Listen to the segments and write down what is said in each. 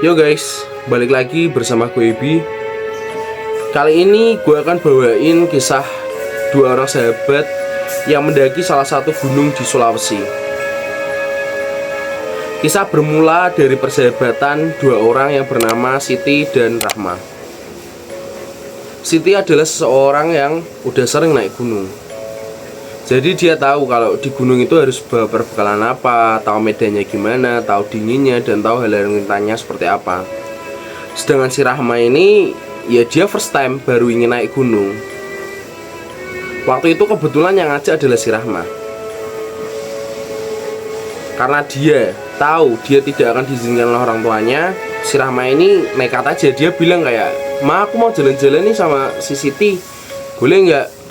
Yo guys, balik lagi bersama gue Ebi. Kali ini gue akan bawain kisah dua orang sahabat yang mendaki salah satu gunung di Sulawesi. Kisah bermula dari persahabatan dua orang yang bernama Siti dan Rahma. Siti adalah seseorang yang udah sering naik gunung. Jadi dia tahu kalau di gunung itu harus bawa perbekalan apa, tahu medannya gimana, tahu dinginnya, dan tahu hal rintangnya seperti apa. Sedangkan si Rahma ini, ya dia first time baru ingin naik gunung. Waktu itu kebetulan yang ngajak adalah si Rahma. Karena dia tahu dia tidak akan diizinkan oleh orang tuanya, si Rahma ini nekat aja. Dia bilang kayak, "Ma, aku mau jalan-jalan nih sama si Siti, boleh nggak?"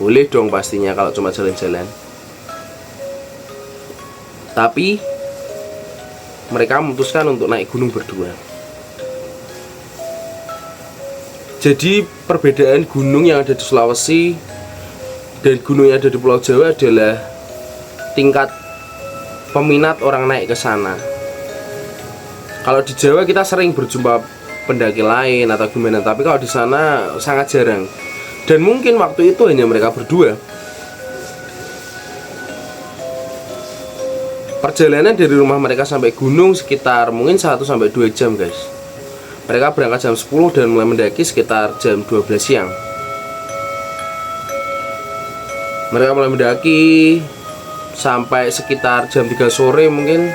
Boleh dong pastinya kalau cuma jalan-jalan. Tapi mereka memutuskan untuk naik gunung berdua. Jadi perbedaan gunung yang ada di Sulawesi dan gunung yang ada di Pulau Jawa adalah tingkat peminat orang naik ke sana. Kalau di Jawa kita sering berjumpa pendaki lain atau gimana, tapi kalau di sana sangat jarang. Dan mungkin waktu itu hanya mereka berdua. Perjalanan dari rumah mereka sampai gunung sekitar mungkin 1-2 jam guys. Mereka berangkat jam 10 dan mulai mendaki sekitar jam 12 siang. Mereka mulai mendaki sampai sekitar jam 3 sore mungkin.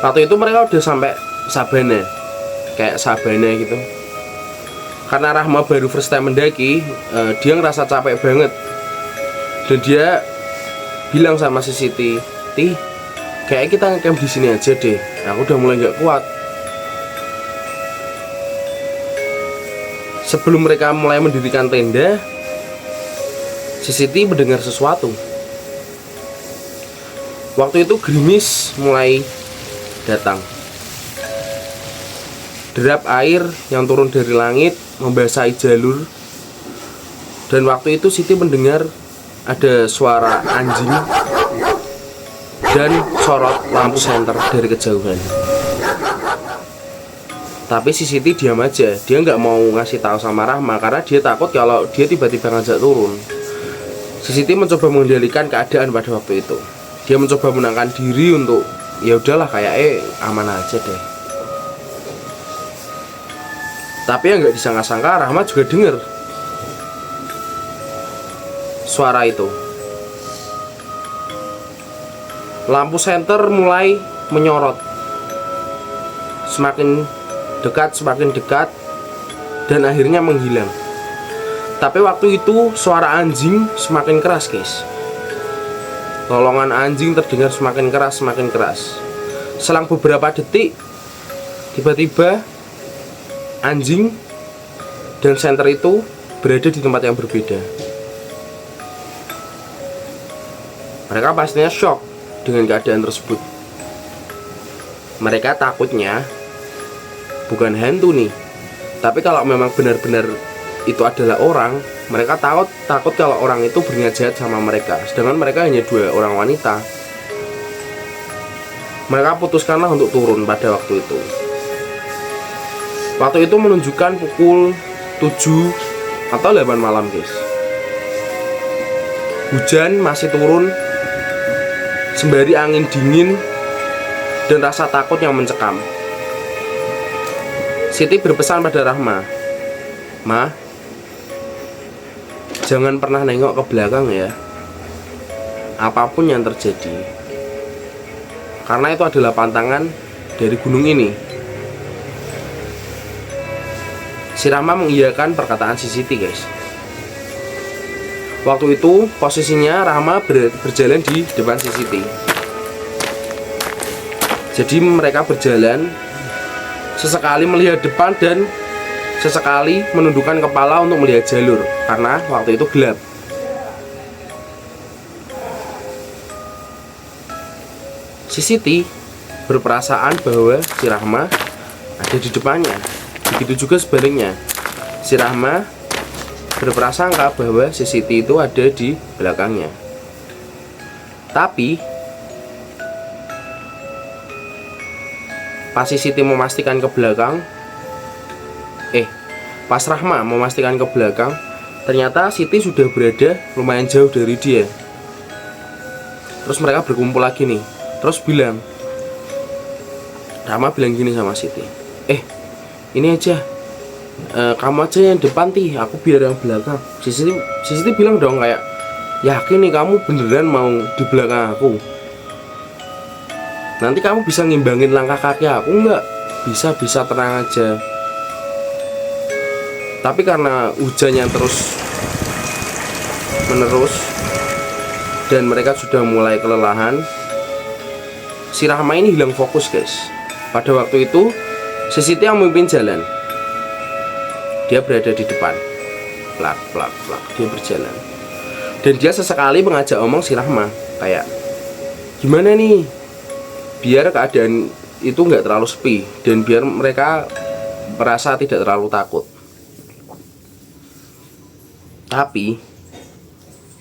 Waktu itu mereka udah sampai Sabana, kayak Sabana gitu. Karena Rahma baru first time mendaki, dia ngerasa capek banget. Dan dia bilang sama si Siti, "Ti, kayak kita ngecamp di sini aja deh. Aku udah mulai nggak kuat." Sebelum mereka mulai mendirikan tenda, si Siti mendengar sesuatu. Waktu itu gerimis mulai datang. Derap air yang turun dari langit membasahi jalur. Dan waktu itu Siti mendengar ada suara anjing dan sorot lampu senter dari kejauhan. Tapi si Siti diam aja. Dia nggak mau ngasih tahu sama Rahma karena dia takut kalau dia tiba-tiba ngajak turun. Si Siti mencoba mengendalikan keadaan pada waktu itu. Dia mencoba menenangkan diri untuk ya udahlah kayak aman aja deh. Tapi yang nggak disangka-sangka, Rahma juga dengar suara itu. Lampu senter mulai menyorot, semakin dekat, dan akhirnya menghilang. Tapi waktu itu suara anjing semakin keras guys. Lolongan anjing terdengar semakin keras. Selang beberapa detik, tiba-tiba anjing dan senter itu berada di tempat yang berbeda. Mereka pastinya shock dengan keadaan tersebut. Mereka takutnya bukan hantu nih, tapi kalau memang benar-benar itu adalah orang, mereka takut kalau orang itu berniat jahat sama mereka. Sedangkan mereka hanya 2 orang wanita. Mereka putuskanlah untuk turun pada waktu itu. Waktu itu menunjukkan pukul 7 atau 8 malam guys. Hujan masih turun, sembari angin dingin dan rasa takut yang mencekam. Siti berpesan pada Rahma, "Ma, jangan pernah nengok ke belakang ya, apapun yang terjadi. Karena itu adalah pantangan dari gunung ini." Si Rahma mengiyakan perkataan si Siti guys. Waktu itu posisinya Rahma berjalan di depan si Siti. Jadi mereka berjalan, sesekali melihat depan dan sesekali menundukkan kepala untuk melihat jalur, karena waktu itu gelap. Si Siti berperasaan bahwa si Rahma ada di depannya. Begitu juga sebaliknya, si Rahma berprasangka bahwa si Siti itu ada di belakangnya. Tapi Pas si Siti memastikan ke belakang, pas Rahma memastikan ke belakang, ternyata Siti sudah berada lumayan jauh dari dia. Terus mereka berkumpul lagi nih. Terus Rahma bilang gini sama Siti, ini aja, kamu aja yang depan aku biar yang belakang. Si Siti bilang dong kayak, yakin nih kamu beneran mau di belakang aku? Nanti kamu bisa ngimbangin langkah kaki aku nggak? Bisa, tenang aja. Tapi karena hujannya terus menerus dan mereka sudah mulai kelelahan, si Rahma ini hilang fokus guys. Pada waktu itu si Siti yang memimpin jalan. Dia berada di depan, plak, dia berjalan. Dan dia sesekali mengajak omong si Rahma, kayak, gimana nih, biar keadaan itu nggak terlalu sepi dan biar mereka merasa tidak terlalu takut. Tapi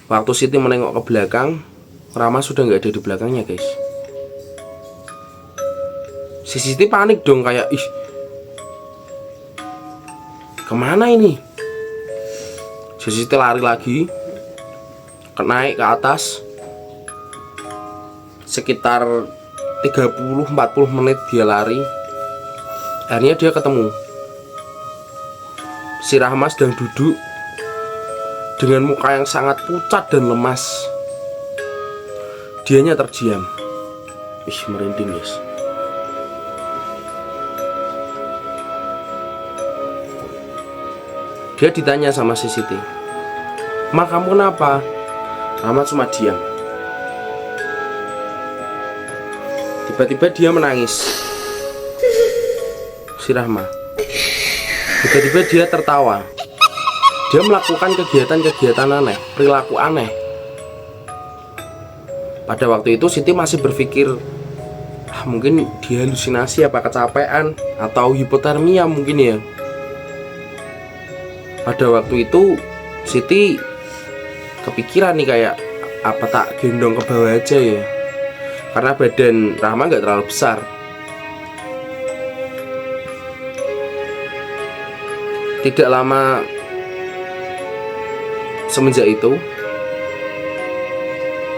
waktu Siti menengok ke belakang, Rahma sudah nggak ada di belakangnya guys. Si Siti panik dong kayak, kemana ini? Si Siti lari lagi, naik ke atas. Sekitar 30-40 menit dia lari. Akhirnya dia ketemu. Si Rahma sedang duduk dengan muka yang sangat pucat dan lemas. Dianya terdiam. Merinding guys. Dia ditanya sama si Siti, "Ma, kamu kenapa?" Rahma cuma diam. Tiba-tiba dia menangis. Si Rahma. Tiba-tiba dia tertawa. Dia melakukan kegiatan-kegiatan aneh, perilaku aneh. Pada waktu itu Siti masih berpikir, mungkin dia halusinasi, apa kecapean, atau hipotermia mungkin ya. Pada waktu itu Siti kepikiran nih kayak, apa tak gendong ke bawah aja ya, karena badan Rahma gak terlalu besar. Tidak lama semenjak itu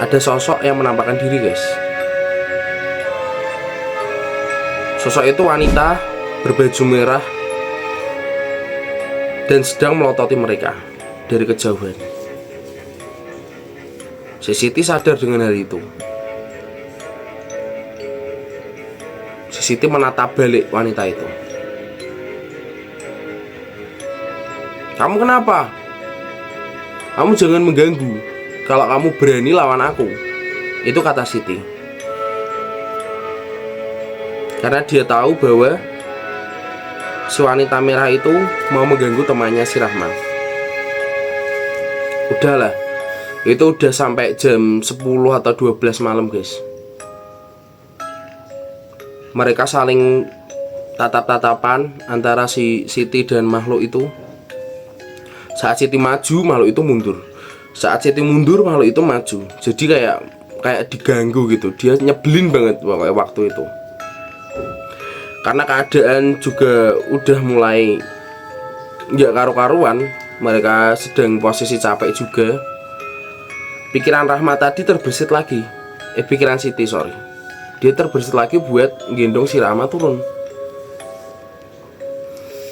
ada sosok yang menampakkan diri guys. Sosok itu wanita berbaju merah dan sedang melototi mereka dari kejauhan. Si Siti sadar dengan hal itu. Si Siti menatap balik wanita itu. "Kamu kenapa? Kamu jangan mengganggu. Kalau kamu berani lawan aku." Itu kata Siti. Karena dia tahu bahwa si wanita merah itu mau mengganggu temannya si Rahma. Udahlah, itu udah sampai jam 10 atau 12 malam guys. Mereka saling tatap-tatapan antara si Siti dan makhluk itu. Saat Siti maju, makhluk itu mundur. Saat Siti mundur, makhluk itu maju. Jadi kayak diganggu gitu. Dia nyebelin banget waktu itu. Karena keadaan juga udah mulai nggak karu-karuan. Mereka sedang posisi capek juga. Pikiran Rahma tadi terbersit lagi. Pikiran Siti, sorry. Dia terbersit lagi buat gendong si Rahma turun.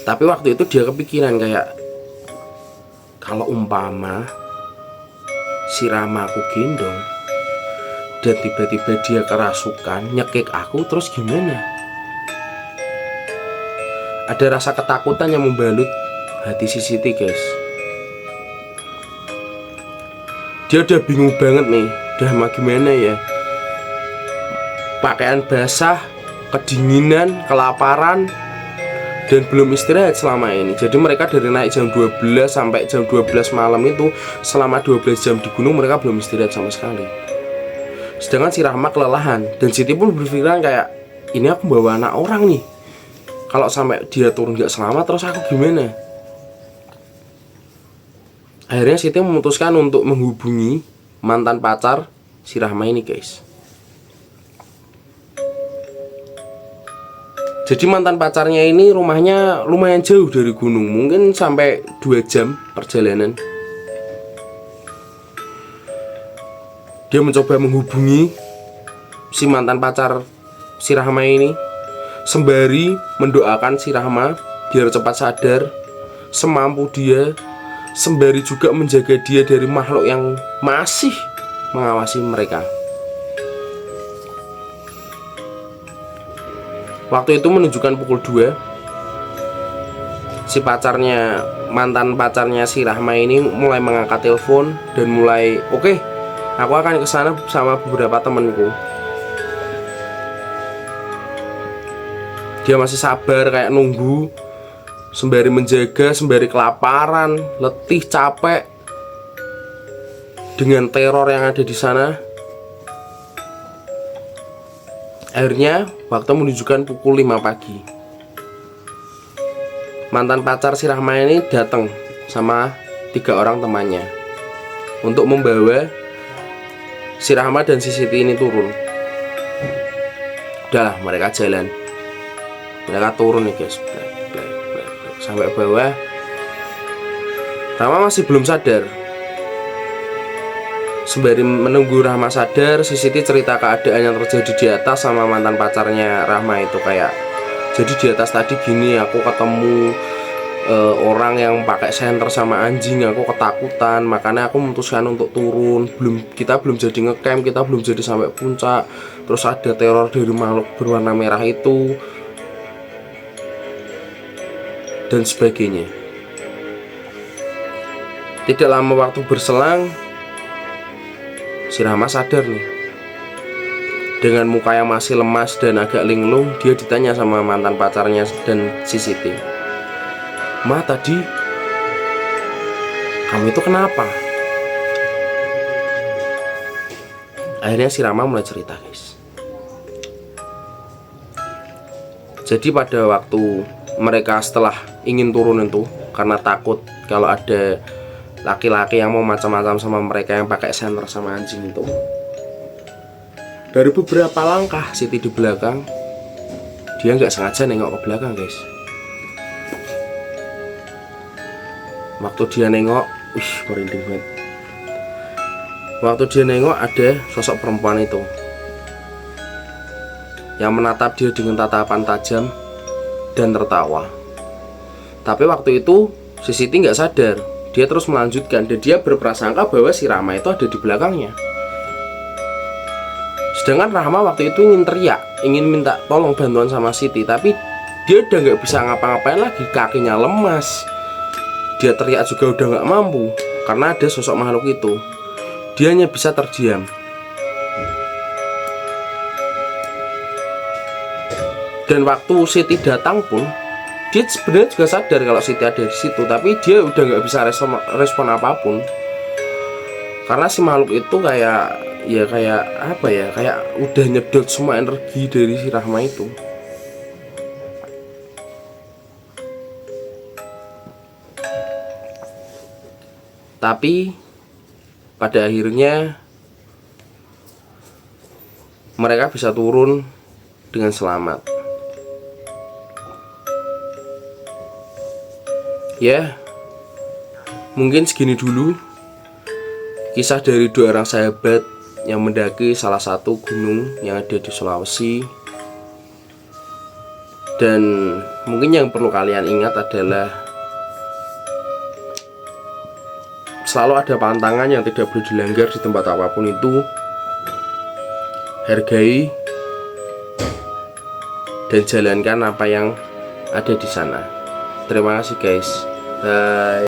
Tapi waktu itu dia kepikiran kayak, kalau umpama si Rahma aku gendong dan tiba-tiba dia kerasukan nyekik aku, terus gimana? Ada rasa ketakutan yang membalut hati si Siti guys. Dia udah bingung banget nih, udah mau gimana ya. Pakaian basah, kedinginan, kelaparan, dan belum istirahat selama ini. Jadi mereka dari naik jam 12 sampai jam 12 malam itu, selama 12 jam di gunung mereka belum istirahat sama sekali. Sedangkan si Rahma kelelahan. Dan Siti pun berpikiran kayak, ini aku bawa anak orang nih, kalau sampai dia turun gak selamat, terus aku gimana? Akhirnya Siti memutuskan untuk menghubungi mantan pacar si Rahma ini guys. Jadi mantan pacarnya ini rumahnya lumayan jauh dari gunung, mungkin sampai 2 jam perjalanan. Dia mencoba menghubungi si mantan pacar si Rahma ini, sembari mendoakan si Rahma biar cepat sadar semampu dia, sembari juga menjaga dia dari makhluk yang masih mengawasi mereka. Waktu itu menunjukkan pukul 2. Si pacarnya, mantan pacarnya si Rahma ini mulai mengangkat telepon dan mulai, "Oke, aku akan ke sana sama beberapa temanku." Dia masih sabar kayak nunggu, sembari menjaga, sembari kelaparan, letih, capek dengan teror yang ada di sana. Akhirnya waktu menunjukkan pukul 5 pagi. Mantan pacar si Rahma ini datang sama 3 orang temannya untuk membawa si Rahma dan si Siti ini turun. Udahlah, mereka jalan. Mereka turun nih guys, sampai bawah. Rahma masih belum sadar. Sembari menunggu Rahma sadar, si Siti cerita keadaan yang terjadi di atas sama mantan pacarnya Rahma itu. Kayak, jadi di atas tadi gini, aku ketemu orang yang pakai senter sama anjing, aku ketakutan, makanya aku memutuskan untuk turun. Kita belum jadi ngecamp, kita belum jadi sampai puncak. Terus ada teror dari makhluk berwarna merah itu dan sebagainya. Tidak lama waktu berselang, si Rahma sadar nih. Dengan muka yang masih lemas dan agak linglung, dia ditanya sama mantan pacarnya dan si Siti, "Ma, tadi kamu itu kenapa?" Akhirnya si Rahma mulai cerita guys. Jadi pada waktu mereka setelah ingin turun itu, karena takut kalau ada laki-laki yang mau macam-macam sama mereka yang pakai senter sama anjing itu, dari beberapa langkah Siti di belakang, dia nggak sengaja nengok ke belakang guys. Waktu dia nengok, merinding banget. Waktu dia nengok, ada sosok perempuan itu yang menatap dia dengan tatapan tajam dan tertawa. Tapi waktu itu si Siti nggak sadar. Dia terus melanjutkan dan dia berprasangka bahwa si Rahma itu ada di belakangnya. Sedangkan Rahma waktu itu ingin teriak, ingin minta tolong bantuan sama Siti, tapi dia udah nggak bisa ngapa-ngapain lagi, kakinya lemas. Dia teriak juga udah nggak mampu karena ada sosok makhluk itu. Dia hanya bisa terdiam. Dan waktu Siti datang pun, dia sebenarnya juga sadar kalau Siti ada di situ, tapi dia udah nggak bisa respon apapun karena si makhluk itu kayak apa ya, kayak udah nyedot semua energi dari si Rahma itu. Tapi pada akhirnya mereka bisa turun dengan selamat. Ya, mungkin segini dulu kisah dari 2 orang sahabat yang mendaki salah satu gunung yang ada di Sulawesi. Dan mungkin yang perlu kalian ingat adalah selalu ada pantangan yang tidak boleh dilanggar di tempat apapun itu. Hargai dan jalankan apa yang ada di sana. Terima kasih guys. Bye.